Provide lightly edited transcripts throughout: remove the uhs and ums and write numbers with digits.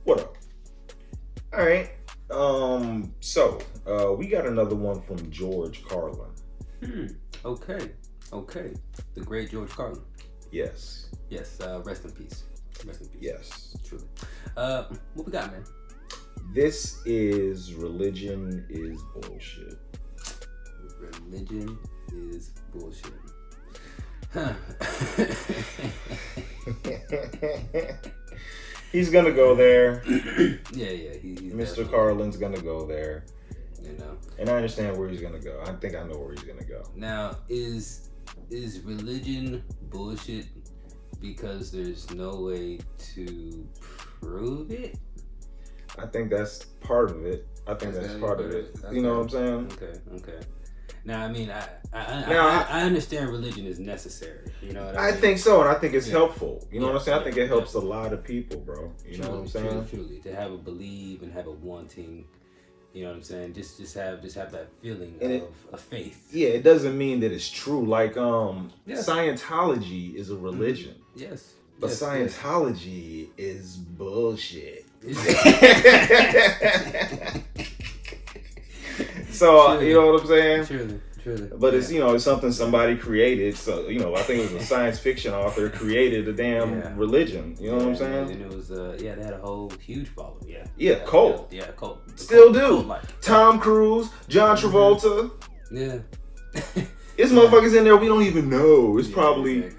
What up? All right. We got another one from George Carlin. Hmm. Okay. Okay. The great George Carlin. Yes. Yes. Rest in peace. Rest in peace. Yes. Truly. What we got, man? This is religion is bullshit. Religion is bullshit. Huh. He's gonna go there. Yeah. He's Mr. Carlin's gonna go there. You know. And I understand where he's gonna go. I think I know where he's gonna go. Now, is religion bullshit because there's no way to prove it? I think that's part of it. I think that's part of it. You know what I'm saying? Okay. Now, I mean, I understand religion is necessary. You know what I mean? I think so, and I think it's helpful. You know what I'm saying? I think it helps a lot of people, bro. You know what I'm saying? Truly, to have a believe and have a wanting. You know what I'm saying? Just have that feeling of faith. Yeah, it doesn't mean that it's true. Like Scientology is a religion. Yes. But Scientology is bullshit. So Truly. you know what I'm saying? Truly. But it's it's something somebody created. So I think it was a science fiction author created a damn religion. You know what I'm saying? And it was they had a whole huge following. Cult. Cult. Still do. Tom Cruise, John Travolta. Yeah. It's motherfuckers in there we don't even know. It's probably,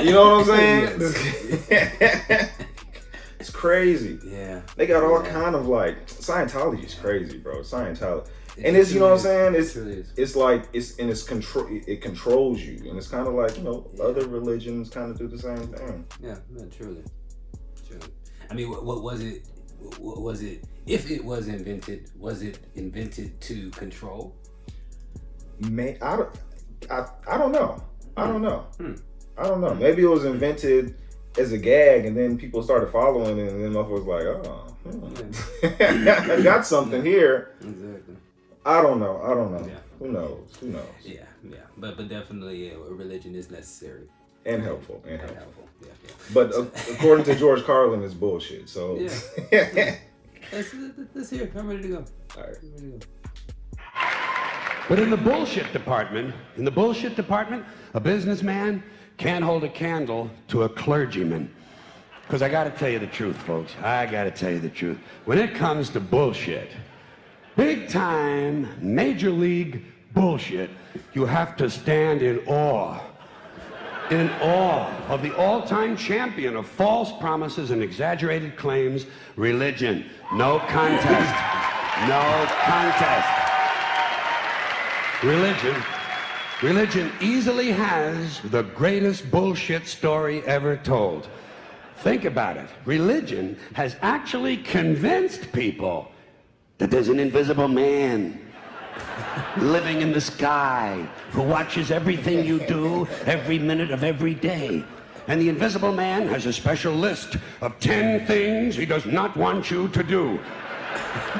you know what I'm saying? It's crazy. Yeah. They got all kind of Scientology is crazy, bro. Scientology. And it's, you know what I'm saying? It's like, it's control, it controls you. And it's kind of like, other religions kind of do the same thing. Yeah, truly. I mean, what was it, if it was it invented to control? I don't know. I don't know. Maybe it was invented as a gag, and then people started following it, and then motherfuckers was like, I got something here. Exactly. I don't know. Yeah. Who knows? Yeah. But definitely, religion is necessary and helpful. Yeah. But according to George Carlin, it's bullshit. So yeah. Let's hear it. I'm ready to go. All right. I'm ready to go. But in the bullshit department, a businessman can't hold a candle to a clergyman. Because I got to tell you the truth, folks. I got to tell you the truth. When it comes to bullshit, big time, major league bullshit, you have to stand in awe. In awe of the all-time champion of false promises and exaggerated claims, religion. No contest. No contest. Religion easily has the greatest bullshit story ever told. Think about it. Religion has actually convinced people that there's an invisible man living in the sky who watches everything you do every minute of every day. And the invisible man has a special list of 10 things he does not want you to do.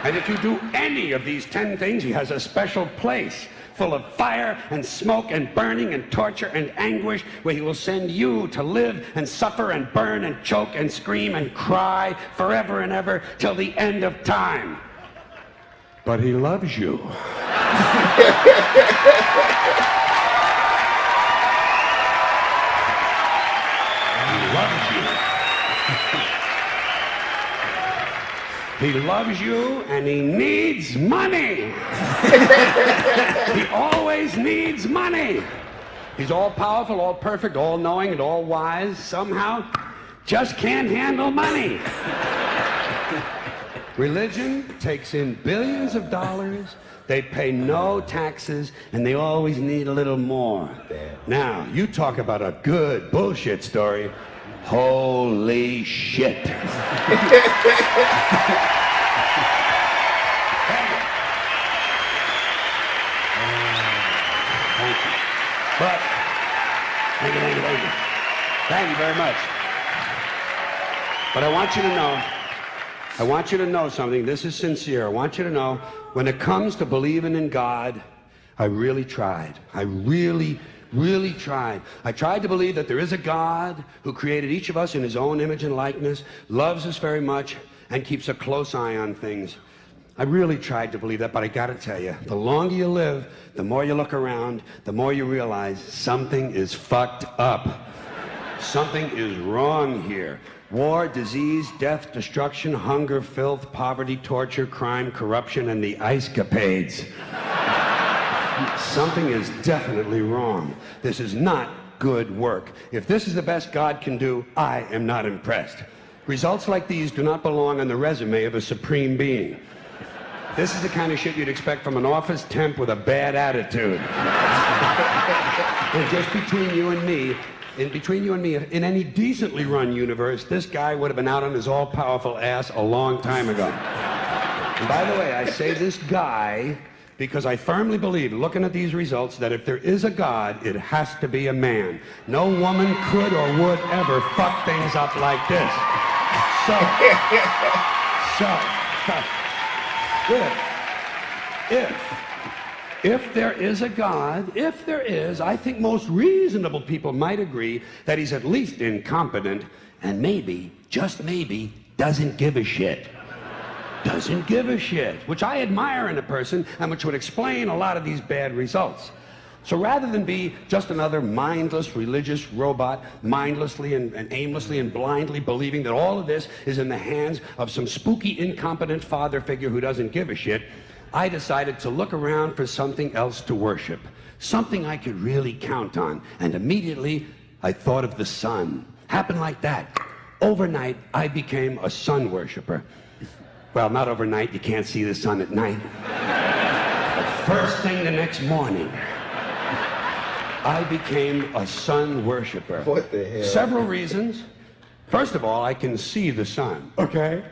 And if you do any of these 10 things, he has a special place full of fire and smoke and burning and torture and anguish, where he will send you to live and suffer and burn and choke and scream and cry forever and ever till the end of time. But he loves you. He loves you. He loves you, and he needs money. He always needs money. He's all powerful, all perfect, all knowing, and all wise. Somehow, just can't handle money. Religion takes in billions of dollars. They pay no taxes, and they always need a little more. Now, you talk about a good bullshit story. Holy shit. Thank you. But, thank you. Thank you very much. But I want you to know something. This is sincere. I want you to know, when it comes to believing in God, I really tried. I really tried. I tried to believe that there is a God who created each of us in his own image and likeness, loves us very much, and keeps a close eye on things. I really tried to believe that, but I gotta tell you, the longer you live, the more you look around, the more you realize something is fucked up. Something is wrong here. War, disease, death, destruction, hunger, filth, poverty, torture, crime, corruption, and the ice capades. Something is definitely wrong. This is not good work. If this is the best God can do, I am not impressed. Results like these do not belong on the resume of a supreme being. This is the kind of shit you'd expect from an office temp with a bad attitude. And just between you and me, in any decently run universe, this guy would have been out on his all-powerful ass a long time ago. And by the way, I say this guy because I firmly believe, looking at these results, that if there is a God, it has to be a man. No woman could or would ever fuck things up like this. If there is a God, if there is, I think most reasonable people might agree that he's at least incompetent and maybe, just maybe, doesn't give a shit. Doesn't give a shit, which I admire in a person and which would explain a lot of these bad results. So rather than be just another mindless religious robot, mindlessly and aimlessly and blindly believing that all of this is in the hands of some spooky, incompetent father figure who doesn't give a shit, I decided to look around for something else to worship, something I could really count on. And immediately, I thought of the sun. Happened like that. Overnight, I became a sun worshiper. Well, not overnight. You can't see the sun at night. But first thing the next morning, I became a sun worshiper. What the hell? Several reasons. First of all, I can see the sun. Okay?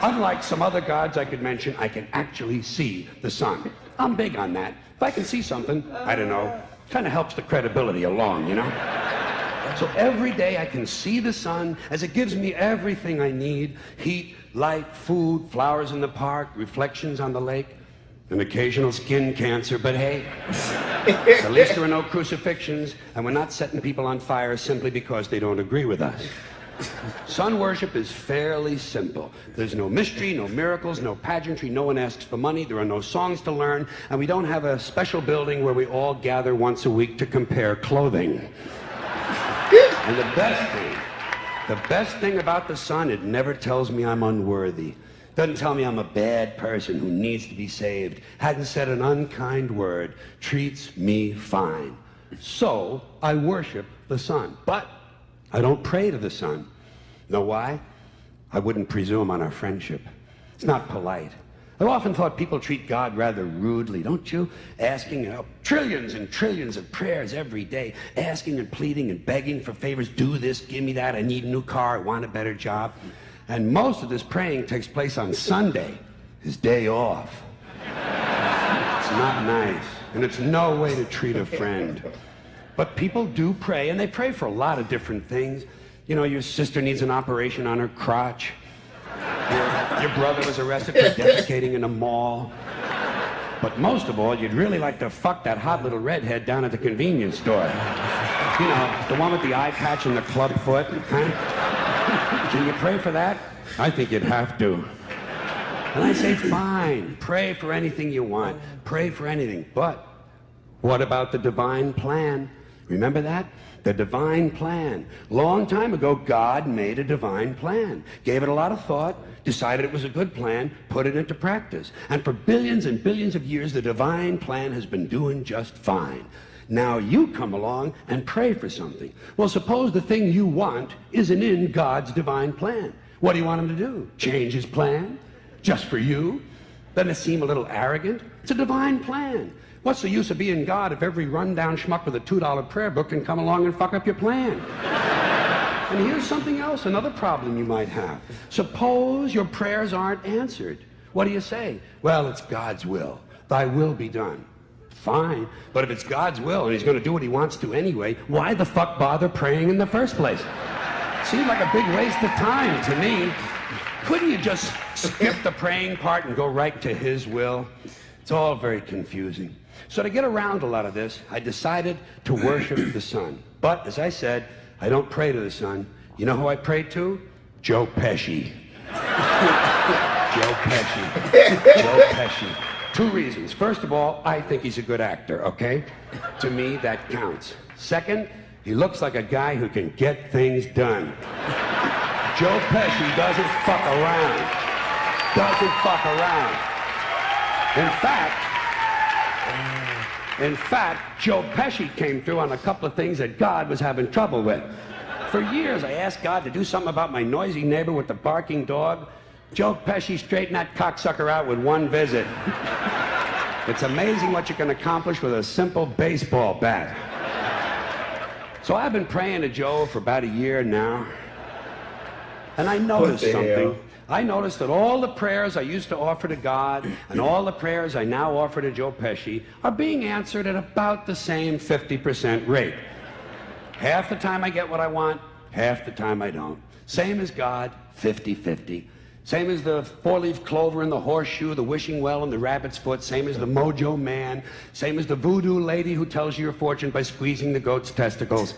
Unlike some other gods I could mention, I can actually see the sun. I'm big on that. If I can see something, I don't know, kind of helps the credibility along, you know? So every day I can see the sun as it gives me everything I need: heat, light, food, flowers in the park, reflections on the lake, an occasional skin cancer, but hey, at least there are no crucifixions, and we're not setting people on fire simply because they don't agree with us. Sun worship is fairly simple. There's no mystery, no miracles, no pageantry, no one asks for money, there are no songs to learn, and we don't have a special building where we all gather once a week to compare clothing. And the best thing about the sun, it never tells me I'm unworthy. Doesn't tell me I'm a bad person who needs to be saved. Hadn't said an unkind word. Treats me fine. So I worship the sun. But I don't pray to the sun. Know why? I wouldn't presume on our friendship. It's not polite. I've often thought people treat God rather rudely, don't you? Asking trillions and trillions of prayers every day, asking and pleading and begging for favors. Do this, give me that, I need a new car, I want a better job. And most of this praying takes place on Sunday, his day off. It's not nice, and it's no way to treat a friend. But people do pray, and they pray for a lot of different things. You know, your sister needs an operation on her crotch. Your brother was arrested for defecating in a mall. But most of all, you'd really like to fuck that hot little redhead down at the convenience store. You know, the one with the eye patch and the club foot, huh? Can you pray for that? I think you'd have to. And I say, fine, pray for anything you want. Pray for anything. But what about the divine plan? Remember that? The divine plan. Long time ago, God made a divine plan. Gave it a lot of thought, decided it was a good plan, put it into practice. And for billions and billions of years, the divine plan has been doing just fine. Now you come along and pray for something. Well, suppose the thing you want isn't in God's divine plan. What do you want him to do? Change his plan? Just for you? Doesn't it seem a little arrogant? It's a divine plan. What's the use of being God if every rundown schmuck with a $2 prayer book can come along and fuck up your plan? And here's something else, another problem you might have. Suppose your prayers aren't answered. What do you say? Well, it's God's will. Thy will be done. Fine, but if it's God's will and he's going to do what he wants to anyway, why the fuck bother praying in the first place? Seems like a big waste of time to me. Couldn't you just skip the praying part and go right to his will? It's all very confusing. So to get around a lot of this, I decided to worship the sun. But, as I said, I don't pray to the sun. You know who I prayed to? Joe Pesci. Joe Pesci. Joe Pesci. 2 reasons. First of all, I think he's a good actor, okay? To me, that counts. Second, he looks like a guy who can get things done. Joe Pesci doesn't fuck around. Doesn't fuck around. In fact, Joe Pesci came through on a couple of things that God was having trouble with. For years, I asked God to do something about my noisy neighbor with the barking dog. Joe Pesci straightened that cocksucker out with 1 visit. It's amazing what you can accomplish with a simple baseball bat. So I've been praying to Joe for about a year now. And I noticed something. Hell? I noticed that all the prayers I used to offer to God and all the prayers I now offer to Joe Pesci are being answered at about the same 50% rate. Half the time I get what I want, half the time I don't. Same as God, 50-50. Same as the 4-leaf clover and the horseshoe, the wishing well and the rabbit's foot. Same as the mojo man. Same as the voodoo lady who tells you your fortune by squeezing the goat's testicles.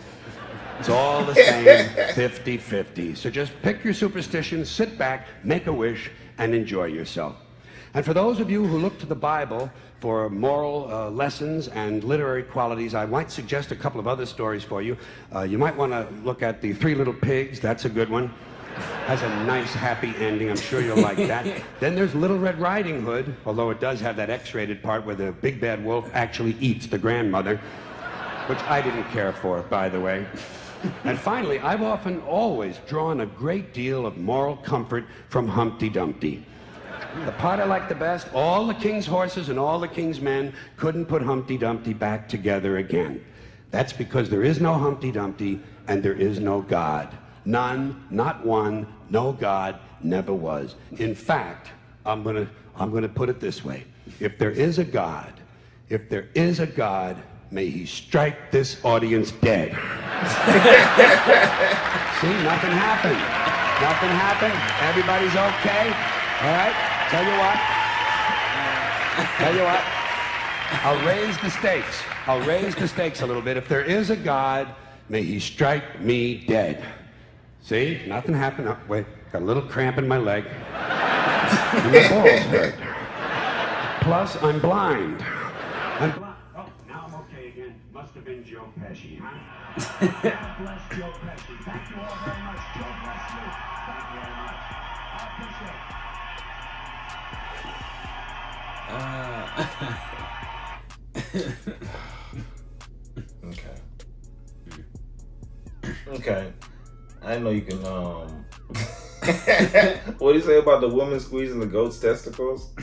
It's all the same, 50-50. So just pick your superstition, sit back, make a wish, and enjoy yourself. And for those of you who look to the Bible for moral lessons and literary qualities, I might suggest a couple of other stories for you. You might want to look at The 3 Little Pigs. That's a good one. Has a nice, happy ending. I'm sure you'll like that. Then there's Little Red Riding Hood, although it does have that X-rated part where the big bad wolf actually eats the grandmother, which I didn't care for, by the way. And finally, I've always drawn a great deal of moral comfort from Humpty Dumpty. The part I like the best, all the king's horses and all the king's men couldn't put Humpty Dumpty back together again. That's because there is no Humpty Dumpty and there is no God. None, not one, no God, never was. In fact, I'm gonna put it this way. If there is a God, may he strike this audience dead. See, nothing happened. Nothing happened. Everybody's okay. All right? Tell you what. I'll raise the stakes. I'll raise the stakes a little bit. If there is a God, may he strike me dead. See? Nothing happened. Oh, wait, got a little cramp in my leg. And my balls hurt. Plus, I'm blind. I'm blind. Oh, now I'm okay again. Must have been Joe Pesci, huh? God bless Joe Pesci. Thank you all very much. Joe bless you. Thank you very much. I Okay. Okay. I know you can, what do you say about the woman squeezing the goat's testicles?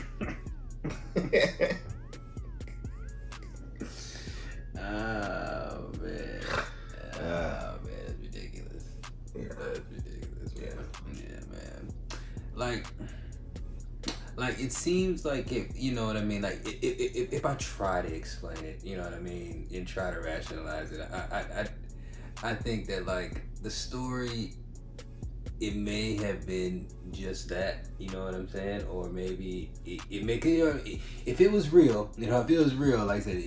Oh, man. Oh, man. That's ridiculous. Yeah. That's ridiculous, man. Yeah, man. Like, it seems like if, you know what I mean? Like, if I try to explain it, you know what I mean? And try to rationalize it, I think that, like, the story, it may have been just that, you know what I'm saying? Or maybe if it was real, you know, if it was real, like I said,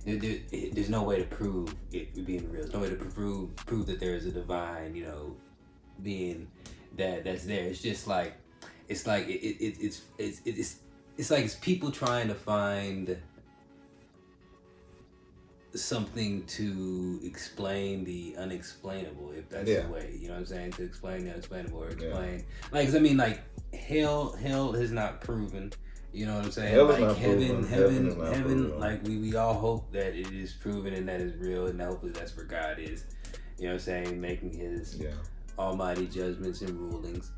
there's no way to prove it being real. There's no way to prove that there is a divine, you know, being that's there. It's just like, it's like it's like it's people trying to find something to explain the unexplainable, if that's the way, you know what I'm saying, to explain the unexplainable, or explain, like, 'cause I mean, like, hell has not proven, you know what I'm saying, hell like, is not heaven, proven. like, we all hope that it is proven and that is real, and hopefully that's where God is, you know what I'm saying, making his almighty judgments and rulings.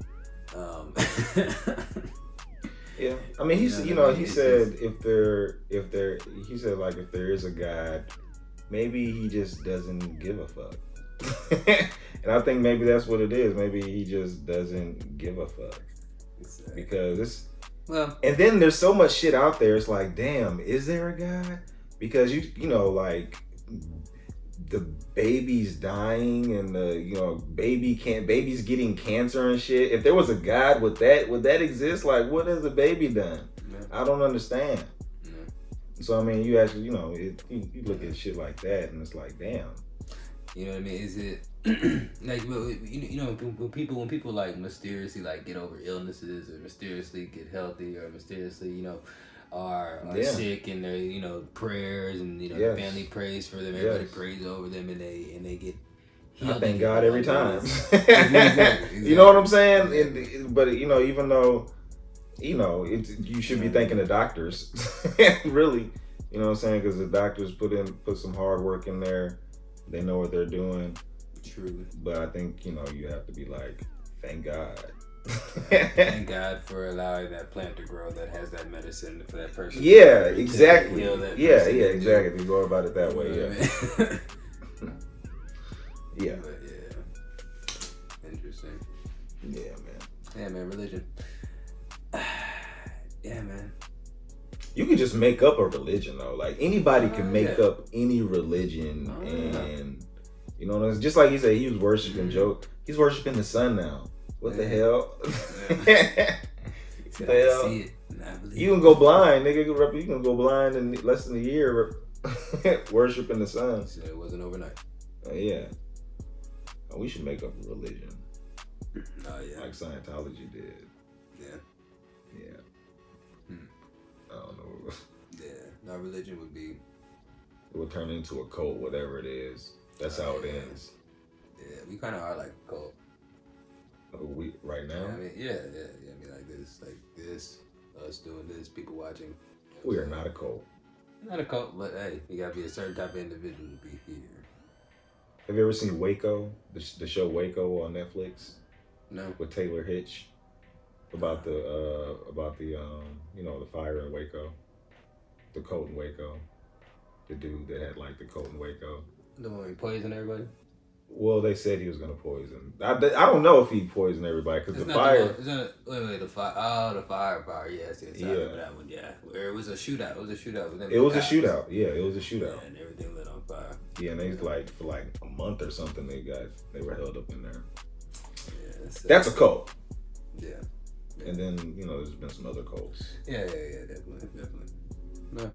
Yeah, I mean, he said if there is a God, maybe he just doesn't give a fuck. And I think maybe that's what it is. Maybe he just doesn't give a fuck. Exactly. Because and then there's so much shit out there. It's like, damn, is there a God? Because you know, like, the baby's dying and the baby's getting cancer and shit. If there was a God, would that exist? Like, what has the baby done? Yeah. I don't understand. Yeah. So I mean, you actually, you know, you look at shit like that and it's like, damn. You know what I mean? Is it like when people like mysteriously like get over illnesses or mysteriously get healthy or mysteriously are sick and they're prayers and the family prays for them, everybody prays over them and they get healed. I thank God every time. Exactly. You know what I'm saying? But even though you should be thanking the doctors, really. You know what I'm saying? Because the doctors put some hard work in there. They know what they're doing. True. But I think you have to be like, thank God. Thank God for allowing that plant to grow that has that medicine for that person. Yeah, exactly. Yeah, exactly. Go about it that way. Yeah. Yeah. But yeah. Interesting. Yeah, man. Yeah, man. Religion. Yeah, man. You could just make up a religion though. Like anybody can make up any religion, and just like he said, he was worshiping He's worshiping the sun now. What the hell? See it. You can go blind, nigga. You can go blind in less than a year worshiping the sun. So it wasn't overnight. Yeah. We should make up a religion. Oh yeah. Like Scientology did. Yeah. I don't know. Yeah. Our religion would be. It would turn into a cult, whatever it is. That's how it ends. Yeah, we kind of are like a cult. We right now. I mean, yeah. I mean, like this, us doing this, people watching. We are not a cult. Not a cult, but hey, you gotta be a certain type of individual to be here. Have you ever seen Waco? The show Waco on Netflix? No. With Taylor Hitch about the the fire in Waco, the cult in Waco, the dude that had like the cult in Waco. The one where he poisoned everybody. Well, they said he was gonna poison. I don't know if he poisoned everybody because the fire. The fire. Oh, the fire. Yes, I remember that one. Yeah, where it was a shootout. It was a shootout. It was a shootout. Yeah, it was a shootout. Yeah, and everything lit on fire. Yeah, and they for like a month or something. They were held up in there. Yeah, that's a cult. Yeah. And then there's been some other cults. Yeah, definitely.